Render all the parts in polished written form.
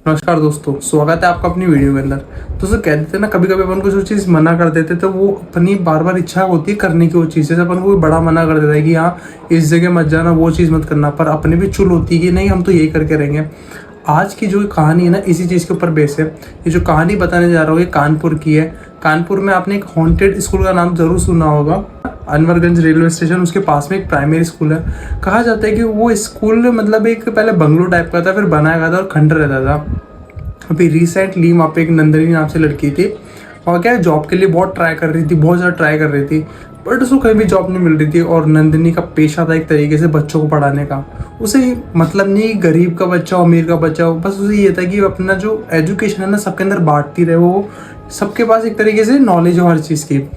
नमस्कार दोस्तों, स्वागत है आपका अपनी वीडियो के अंदर। दोस्तों कहते थे ना, कभी कभी अपन को जो चीज़ मना कर देते तो वो अपनी बार बार इच्छा होती है करने की। वो चीज़ जैसे अपन को कोई बड़ा मना कर देता है कि हाँ इस जगह मत जाना, वो चीज़ मत करना, पर अपनी भी चुल होती है कि नहीं हम तो यही करके रहेंगे। आज की जो कहानी है ना, इसी चीज़ के ऊपर बेस है। ये जो कहानी बताने जा रहा हूँ ये कानपुर की है। कानपुर में आपने एक हॉन्टेड स्कूल का नाम जरूर सुना होगा। अनवरगंज रेलवे स्टेशन, उसके पास में एक प्राइमरी स्कूल है। कहा जाता है कि वो स्कूल मतलब एक पहले बंगलो टाइप का था, फिर बनाया गया था और खंडर रहता था। अभी रिसेंटली वहाँ पे एक नंदिनी नाम से लड़की थी। वहाँ क्या जॉब के लिए बहुत ट्राई कर रही थी, बहुत ज़्यादा ट्राई कर रही थी, बट उसको कहीं भी जॉब नहीं मिल रही थी। और नंदिनी का पेशा था एक तरीके से बच्चों को पढ़ाने का। उसे मतलब नहीं गरीब का बच्चा हो अमीर का बच्चा हो, बस उसे ये था कि अपना जो एजुकेशन है ना सबके अंदर बांटती रहे, वो सबके पास एक तरीके से नॉलेज हो हर चीज़ की।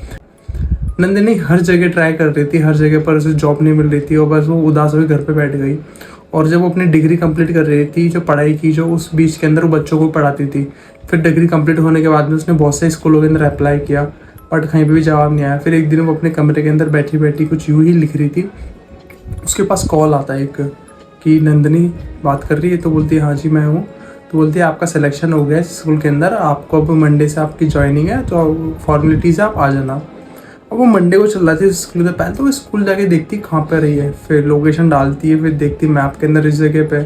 नंदिनी हर जगह ट्राई कर रही थी, हर जगह पर उसे जॉब नहीं मिल रही थी और बस वो उदास होकर घर पे बैठ गई। और जब वो अपनी डिग्री कंप्लीट कर रही थी, जो पढ़ाई की, जो उस बीच के अंदर वो बच्चों को पढ़ाती थी। फिर डिग्री कंप्लीट होने के बाद में उसने बहुत से स्कूलों के अंदर अप्लाई किया, बट कहीं पे भी जवाब नहीं आया। फिर एक दिन वो अपने कमरे के अंदर बैठी बैठी कुछ यूँ ही लिख रही थी। उसके पास कॉल आता है एक कि नंदिनी बात कर रही है। तो बोलती है हाँ जी मैं हूँ। तो बोलती है आपका सिलेक्शन हो गया है स्कूल के अंदर, आपको अब मंडे से आपकी ज्वाइनिंग है, तो फॉर्मेलिटीज़ है, आप आ जाना। अब वो मंडे को चल रहा थी स्कूल से। पहले तो वो स्कूल जाके देखती कहाँ पे रही है, फिर लोकेशन डालती है, फिर देखती मैप के अंदर इस जगह पे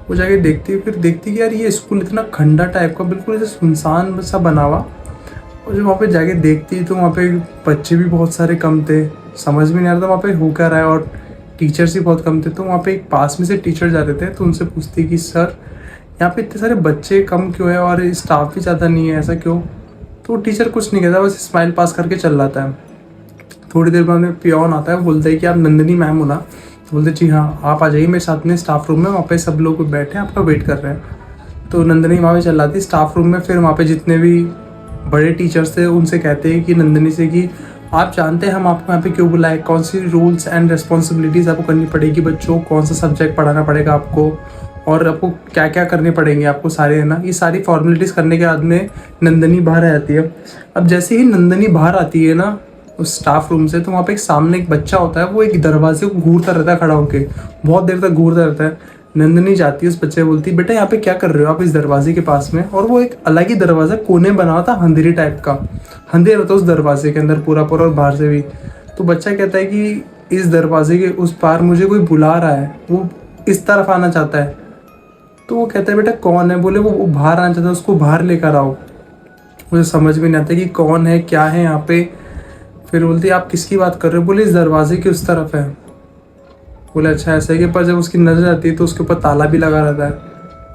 वो जाके देखती है। फिर देखती कि यार ये स्कूल इतना खंडा टाइप का, बिल्कुल ऐसे सुनसान सा बना हुआ। और जब वहाँ पे जाके देखती तो वहाँ पे बच्चे भी बहुत सारे कम थे, समझ में नहीं आ रहा था वहाँ पे हो क्या रहा है, और टीचर्स भी बहुत कम थे। तो वहाँ पे एक पास में से टीचर जा रहे थे, तो उनसे पूछती कि सर यहाँ पे इतने सारे बच्चे कम क्यों है और स्टाफ भी ज़्यादा नहीं है, ऐसा क्यों? तो टीचर कुछ नहीं कहता, बस स्माइल पास करके चल जाता है। थोड़ी देर बाद में पियोन आता है, बोलता है कि आप नंदिनी मैम हो ना? तो बोलते जी हाँ, आप आ जाइए मेरे साथ में स्टाफ रूम में, वहाँ पे सब लोग बैठे हैं आपका वेट कर रहे हैं। तो नंदिनी वहाँ पे चल जाती स्टाफ रूम में। फिर वहाँ पे जितने भी बड़े टीचर्स थे उनसे कहते हैं कि नंदिनी से कि आप जानते हैं हम आपको यहाँ पे क्यों बुलाए, कौन सी रूल्स एंड रिस्पॉन्सिबिलिटीज़ आपको करनी पड़ेगी, बच्चों कौन सा सब्जेक्ट पढ़ाना पड़ेगा आपको, और आपको क्या क्या करने पड़ेंगे आपको सारे, है ना। ये सारी फॉर्मेलिटीज़ करने के बाद में नंदिनी बाहर आ जाती है। अब जैसे ही नंदिनी बाहर आती है ना उस स्टाफ रूम से, तो वहाँ पे एक सामने एक बच्चा होता है, वो एक दरवाजे को घूरता रहता है खड़ा होके, बहुत देर तक घूरता रहता है। नंदिनी जाती है उस बच्चे को, बोलती बेटा यहाँ पे क्या कर रहे हो आप इस दरवाजे के पास में? और वो एक अलग ही दरवाज़ा कोने बना हुआ था, अंधेरी टाइप का, अंधेरा था उस दरवाजे के अंदर पूरा पूरा और बाहर से भी। तो बच्चा कहता है कि इस दरवाजे के उस पार मुझे कोई बुला रहा है, वो इस तरफ आना चाहता है। तो वो कहता है बेटा कौन है? बोले वो बाहर आना चाहता है, उसको बाहर लेकर आओ। मुझे समझ में नहीं आता कि कौन है क्या है यहाँ पे। फिर बोलती आप किसकी बात कर रहे हो? बोले इस दरवाजे के उस तरफ है। बोले अच्छा ऐसा है कि, पर जब उसकी नज़र आती है तो उसके ऊपर ताला भी लगा रहता है।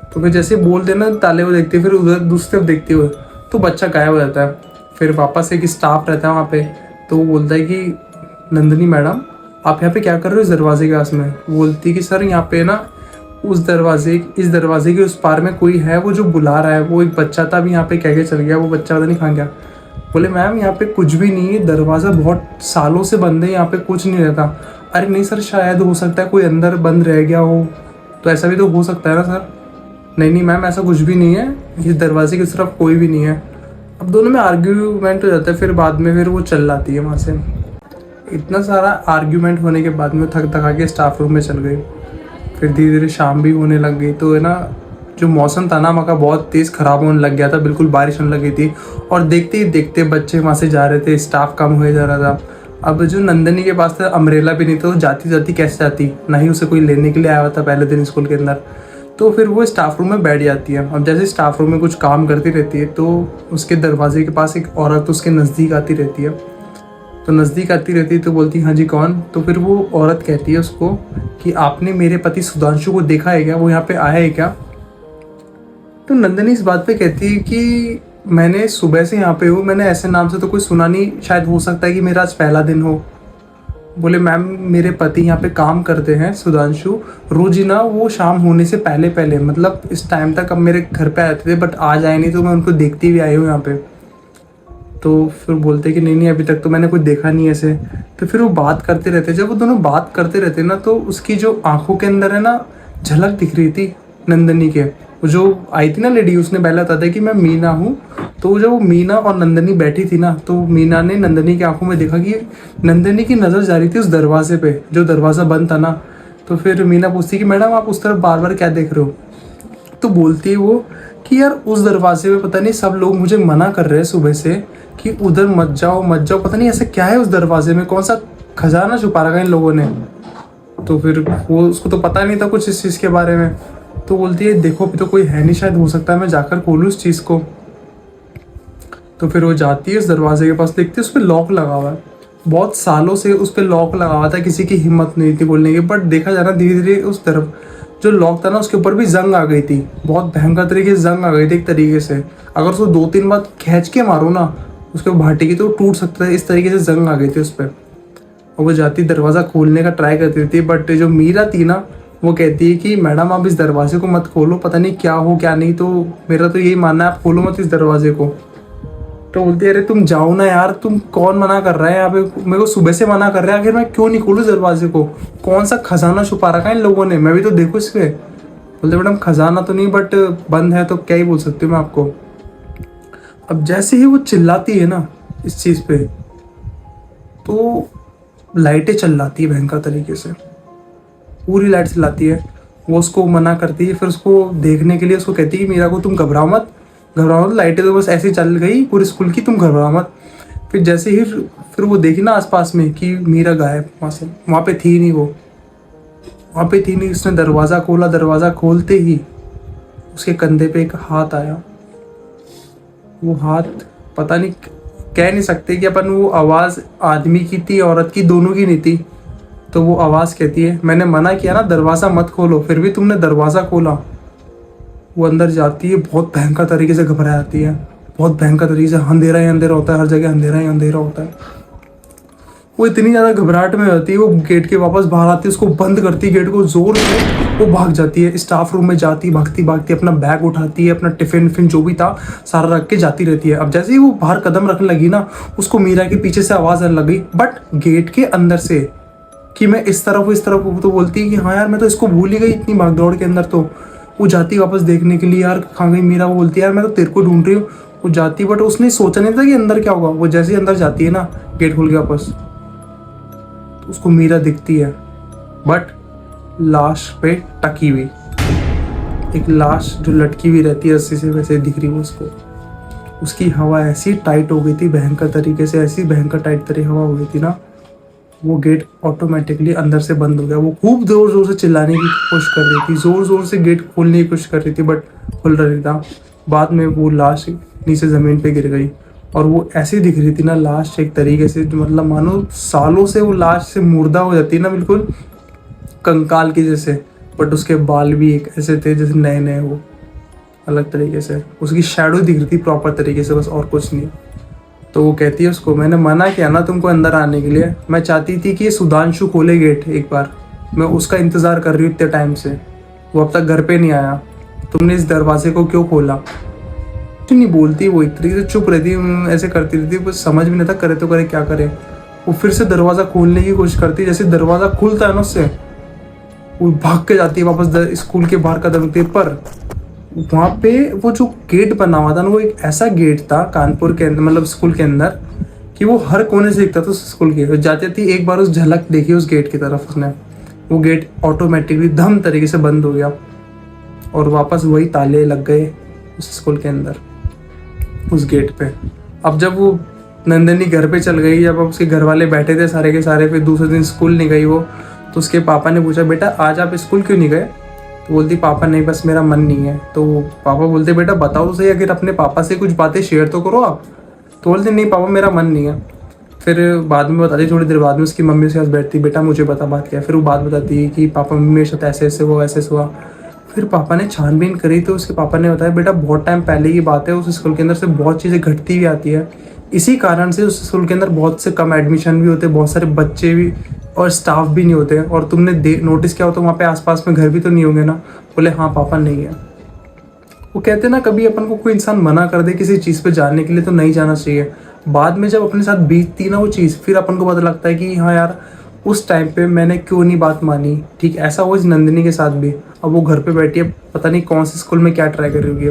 तो फिर जैसे बोल देना ताले को देखती है, फिर उधर दूसरी तरफ देखती हुए तो बच्चा गायब हो जाता है। फिर वापस एक स्टाफ रहता है वहाँ पे, तो वो बोलता है कि नंदिनी मैडम आप यहाँ पे क्या कर रहे हो इस दरवाजे के पास में? वो बोलती है कि सर यहाँ पे ना इस दरवाजे के उस पार में कोई है, वो जो बुला रहा है, वो एक बच्चा था, अभी यहाँ पे कह के चल गया, वो बच्चा पता नहीं कहाँ गया। बोले मैम यहाँ पे कुछ भी नहीं है, दरवाज़ा बहुत सालों से बंद है, यहाँ पे कुछ नहीं रहता। अरे नहीं सर, शायद हो सकता है कोई अंदर बंद रह गया हो, तो ऐसा भी तो हो सकता है ना सर। नहीं नहीं मैम ऐसा कुछ भी नहीं है, इस दरवाजे की तरफ कोई भी नहीं है। अब दोनों में आर्ग्यूमेंट हो जाता है। फिर बाद में फिर वो चल जाती है वहाँ से। इतना सारा आर्ग्यूमेंट होने के बाद में थक थका के स्टाफ रूम में चल गई। फिर धीरे धीरे शाम भी होने लग गई। तो है ना, जो मौसम था ना वहाँ का बहुत तेज़ ख़राब होने लग गया था, बिल्कुल बारिश होने लगी थी। और देखते ही देखते बच्चे वहाँ से जा रहे थे, स्टाफ कम हुए जा रहा था। अब जो नंदिनी के पास था अम्ब्रेला भी नहीं था, तो जाती जाती कैसे जाती, ना ही उसे कोई लेने के लिए आया हुआ था पहले दिन स्कूल के अंदर। तो फिर वो स्टाफ रूम में बैठ जाती है। अब जैसे स्टाफ रूम में कुछ काम करती रहती है, तो उसके दरवाजे के पास एक औरत उसके नज़दीक आती रहती है। तो नज़दीक आती रहती है तो बोलती हाँ जी कौन? तो फिर वो औरत कहती है उसको कि आपने मेरे पति सुधांशु को देखा है क्या, वो यहाँ पे आया है क्या? तो नंदिनी इस बात पे कहती है कि मैंने सुबह से यहाँ पे हूँ, मैंने ऐसे नाम से तो कोई सुना नहीं, शायद हो सकता है कि मेरा आज पहला दिन हो। बोले मैम मेरे पति यहाँ पे काम करते हैं सुधांशु, रोज ही ना वो शाम होने से पहले पहले मतलब इस टाइम तक अब मेरे घर पे आते थे, बट आज आए नहीं, तो मैं उनको देखती भी आई हूँ यहाँ पे। तो फिर बोलते कि नहीं नहीं अभी तक तो मैंने कुछ देखा नहीं ऐसे। तो फिर वो बात करते रहते। जब वो दोनों बात करते रहते ना, तो उसकी जो आंखों के अंदर है ना झलक दिख रही थी नंदिनी के। वो जो आई थी ना लेडी, उसने पहले बताया कि मैं मीना हूँ। तो जब वो मीना और नंदिनी बैठी थी ना, तो मीना ने नंदिनी की आंखों में देखा कि नंदिनी की नज़र जा रही थी उस दरवाजे पे, जो दरवाज़ा बंद था ना। तो फिर मीना पूछती कि मैडम आप उस तरफ बार बार क्या देख रहे हो? तो बोलती है वो कि कि यार उस दरवाजे में पता नहीं सब लोग मुझे मना कर रहे हैं सुबह से कि उधर मत जाओ मत जाओ, पता नहीं ऐसे क्या है उस दरवाजे में, कौन सा खजाना छुपा रखा है इन लोगों ने। तो फिर वो उसको तो पता नहीं था कुछ इस चीज़ के बारे में, तो बोलती है देखो अभी तो कोई है नहीं, शायद हो सकता है मैं जाकर खोलूँ उस चीज़ को। तो फिर वो जाती है उस दरवाजे के पास, देखती है उस पर लॉक लगा हुआ है, बहुत सालों से उस पर लॉक लगा हुआ था, किसी की हिम्मत नहीं थी खोलने की। बट देखा जा रहा धीरे धीरे उस तरफ जो लॉक था ना उसके ऊपर भी जंग आ गई थी, बहुत भयंकर तरीके से जंग आ गई थी एक तरीके से। अगर उसको 2-3 बार खींच के मारो ना उसके भाटे की तो टूट सकता है, इस तरीके से जंग आ गई थी उस पर। और वो जाती दरवाज़ा खोलने का ट्राई करती थी, बट जो मीरा थी ना वो कहती है कि मैडम आप इस दरवाजे को मत खोलो, पता नहीं क्या हो क्या नहीं, तो मेरा तो यही मानना है आप खोलो मत इस दरवाजे को। तो बोलती है अरे तुम जाओ ना यार, तुम कौन मना कर रहा है यहाँ पे, मेरे को सुबह से मना कर रहा है, आखिर मैं क्यों नहीं खोलूँ दरवाजे को, कौन सा खजाना छुपा रखा है इन लोगों ने, मैं भी तो देखो इस पे। बोलते मैडम खजाना तो नहीं बट बंद है, तो क्या ही बोल सकती हूँ मैं आपको। अब जैसे ही वो चिल्लाती है ना इस चीज़ पे तो लाइटें चल जाती है भयंकर तरीके से, पूरी लाइट चलाती है। वो उसको मना करती है, फिर उसको देखने के लिए उसको कहती है कि मीरा को तुम घबराओ मत, घबराओ मत, लाइटें तो बस ऐसे ही चल गई पूरी स्कूल की, तुम घबराओ मत। फिर जैसे ही फिर वो देखी ना आसपास में कि मीरा गायब, वहाँ से वहाँ पे थी नहीं, वो वहाँ पे थी नहीं। उसने दरवाज़ा खोला, दरवाज़ा खोलते ही उसके कंधे पे एक हाथ आया। वो हाथ पता नहीं, कह नहीं सकते कि अपन वो आवाज़ आदमी की थी औरत की, दोनों की नहीं थी। तो वो आवाज़ कहती है मैंने मना किया ना दरवाज़ा मत खोलो, फिर भी तुमने दरवाज़ा खोला। वो अंदर जाती है, बहुत भयंकर तरीके से घबरा जाती है, बहुत भयंकर तरीके से, अंधेरा ही अंधेरा होता है, हर जगह अंधेरा ही अंधेरा होता है। वो इतनी ज़्यादा घबराहट में होती है, वो गेट के वापस बाहर आती है, उसको बंद करती है गेट को ज़ोर से, वो भाग जाती है स्टाफ रूम में, जाती भागती भागती अपना बैग उठाती है, अपना टिफिन विफिन जो भी था सारा रख के जाती रहती है। अब जैसे ही वो बाहर कदम रखने लगी ना उसको मीरा के पीछे से आवाज़ आने लगी, बट गेट के अंदर से, कि मैं इस तरफ हूँ इस तरफ हूँ। तो बोलती है कि हाँ यार मैं तो इसको भूल ही गई इतनी भागदौड़ के अंदर। तो वो जाती वापस देखने के लिए, यार कहाँ गई मीरा। वो बोलती है यार मैं तो तेरे को ढूंढ रही हूँ। वो जाती, बट उसने सोचा नहीं था कि अंदर क्या होगा। वो जैसे ही अंदर जाती है ना गेट खोल के वापस, तो उसको मीरा दिखती है, बट लाश पे टकी हुई, एक लाश जो लटकी हुई रहती है रस्सी से, वैसे दिख रही है उसको। उसकी हवा ऐसी टाइट हो गई थी भयंकर तरीके से, ऐसी भयंकर टाइट तरी हवा हो गई थी ना, वो गेट ऑटोमेटिकली अंदर से बंद हो गया। वो खूब जोर जोर से चिल्लाने की कोशिश कर रही थी, जोर जोर से गेट खोलने की कोशिश कर रही थी, बट खुल रही था। बाद में वो लाश नीचे ज़मीन पे गिर गई, और वो ऐसी दिख रही थी ना लाश एक तरीके से, जो मतलब मानो सालों से वो लाश से मुर्दा हो जाती है ना, बिल्कुल कंकाल की जैसे। बट उसके बाल भी एक ऐसे थे जैसे नए नए हो, अलग तरीके से। उसकी शैडो दिख रही थी प्रॉपर तरीके से, बस और कुछ नहीं। तो वो कहती है उसको मैंने मना किया ना तुमको अंदर आने के लिए, मैं चाहती थी कि सुधांशु खोले गेट एक बार, मैं उसका इंतज़ार कर रही हूँ इतने टाइम से, वो अब तक घर पे नहीं आया, तुमने इस दरवाजे को क्यों खोला। तो नहीं बोलती, वो एक तरीके से चुप रहती, ऐसे करती रहती, बस समझ भी नहीं था करे तो करे क्या करे। वो फिर से दरवाज़ा खोलने की कोशिश करती, जैसे दरवाज़ा खुलता है ना उससे वो भाग के जाती है वापस स्कूल के बाहर कदम रखती है। पर वहाँ पे वो जो गेट बना हुआ था ना, वो एक ऐसा गेट था कानपुर के अंदर, मतलब स्कूल के अंदर, कि वो हर कोने से दिखता था स्कूल के। जाती थी एक बार उस झलक देखी उस गेट की तरफ उसने, वो गेट ऑटोमेटिकली धम तरीके से बंद हो गया, और वापस वही ताले लग गए उस स्कूल के अंदर उस गेट पे। अब जब वो नंदिनी घर पे चल गई, जब उसके घर वाले बैठे थे सारे के सारे, फिर दूसरे दिन स्कूल नहीं गई वो, तो उसके पापा ने पूछा बेटा आज आप स्कूल क्यों नहीं गए। तो बोलती पापा नहीं बस मेरा मन नहीं है। तो पापा बोलते बेटा बताओ तो सही, अगर अपने पापा से कुछ बातें शेयर तो करो आप। तो बोलते नहीं पापा मेरा मन नहीं है। फिर बाद में बताती, थोड़ी देर बाद में उसकी मम्मी उसके पास बैठती, बेटा मुझे बता बात क्या है। फिर वो बात बताती है कि पापा मम्मी मेरे साथ ऐसे ऐसे हुआ ऐसे ऐसे हुआ। फिर पापा ने छानबीन करी तो उसके पापा ने बताया बेटा बहुत टाइम पहले की बात है, उस स्कूल के अंदर से बहुत चीज़ें घटती हुई आती है, इसी कारण से उस स्कूल के अंदर बहुत से कम एडमिशन भी होते, बहुत सारे बच्चे भी और स्टाफ भी नहीं होते। और तुमने नोटिस किया हो तो वहाँ पे आसपास में घर भी तो नहीं होंगे ना। बोले हाँ पापा नहीं है। वो कहते ना कभी अपन को कोई इंसान मना कर दे किसी चीज़ पे जाने के लिए तो नहीं जाना चाहिए, बाद में जब अपने साथ बीतती ना वो चीज़, फिर अपन को पता लगता है कि हाँ यार उस टाइम पे मैंने क्यों नहीं बात मानी। ठीक ऐसा हुआ इस नंदिनी के साथ भी। अब वो घर पे बैठी है, पता नहीं कौन से स्कूल में क्या ट्राई कर रही होगी।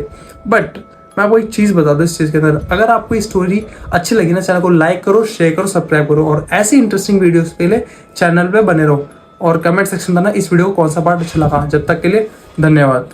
बट मैं आपको एक चीज़ बता दूँ इस चीज़ के अंदर, अगर आपको ये स्टोरी अच्छी लगी ना चैनल को लाइक करो, शेयर करो, सब्सक्राइब करो, और ऐसी इंटरेस्टिंग वीडियोस के लिए चैनल पे बने रहो। और कमेंट सेक्शन में ना इस वीडियो को कौन सा पार्ट अच्छा लगा। जब तक के लिए धन्यवाद।